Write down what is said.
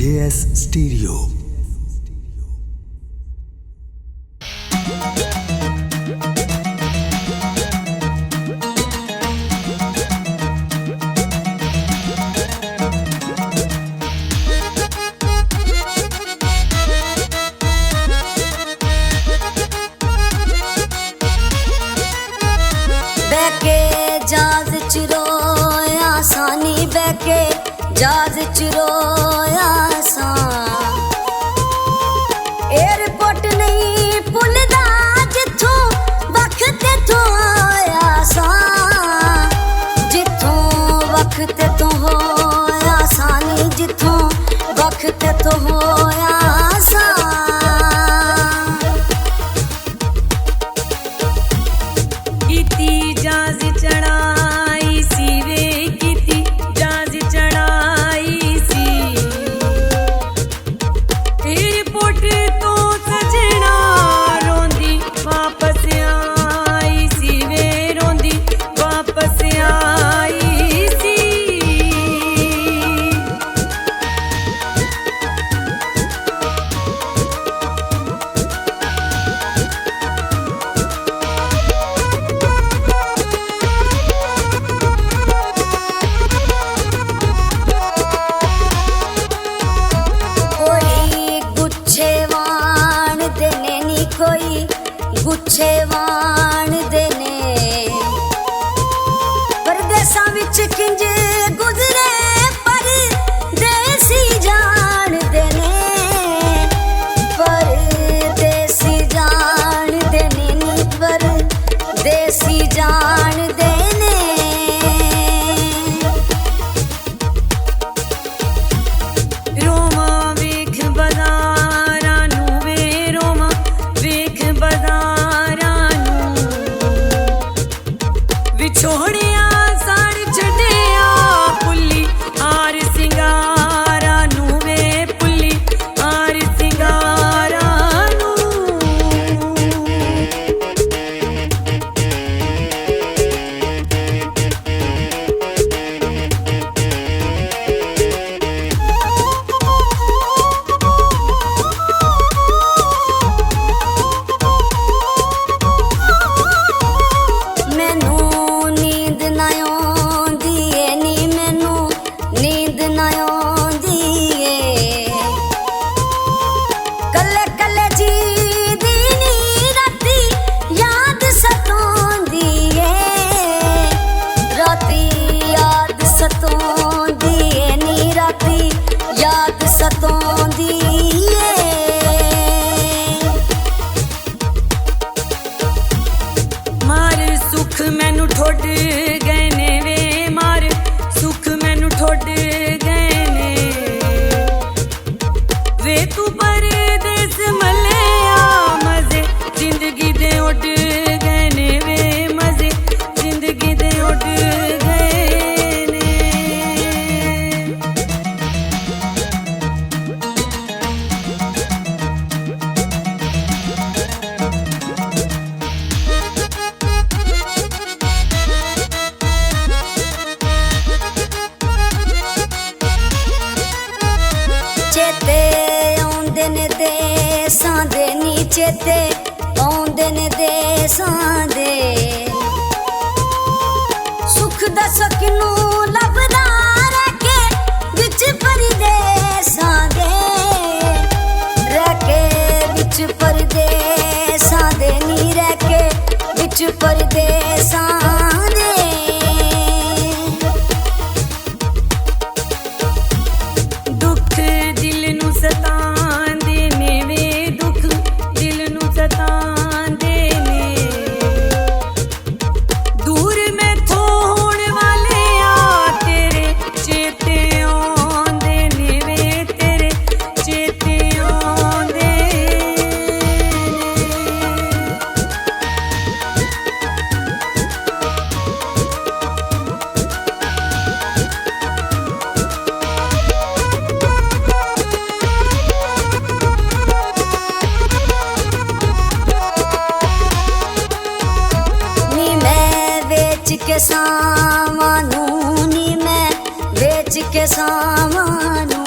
JS Stereo। जहाज च रोया सानी बैके जहाज च रोया सा एयरपोर्ट नहीं भुलदा जिथों वक्त तो आया सा जिथों वक्त तो होया सानी जिथों वक्त तो होया सा जहाज चढ़ाई सी वे कीती जहाज चढ़ाई सी एयरपोर्ट तो सजना रोंदी वापस आई सी वे रोंदी वापस आई सी गुच्छे वाण देने परदेसां विच किंज गुजरे परदेसी जान देने परदेसी जान देने नी परदेसी जान देने रोमा वेख बज़ारां नूं वे रोमा वेख विछोड़िया साड़ छड़िया पुल्ली आर सिंगारा नूं वे पुल्ली आर सिंगारा नूं याद सतोंदी मार सुख मैनू ठोड गए ने वे मार सुख मैनू ठोड गए ने वे तू परदेस मलिया मजे जिंदगी दे उड़ गए ने वे मजे जिंदगी दे उड़ गए चेते आउंदे ने देसां दे नी चेते आउंदे ने देसां दे सुख दा सकनू लभदा रह के विच परदेसां दे रह के विच परदेसां दे नी रह के विच परदेसां दे सतांदे ने वे दुख दिल नू सतांदे ने दूर मैथों होण वाले आ तेरे चेते आउंदे ने वे तेरे चेते आउंदे के सामानू नी मैं बेच के सामानू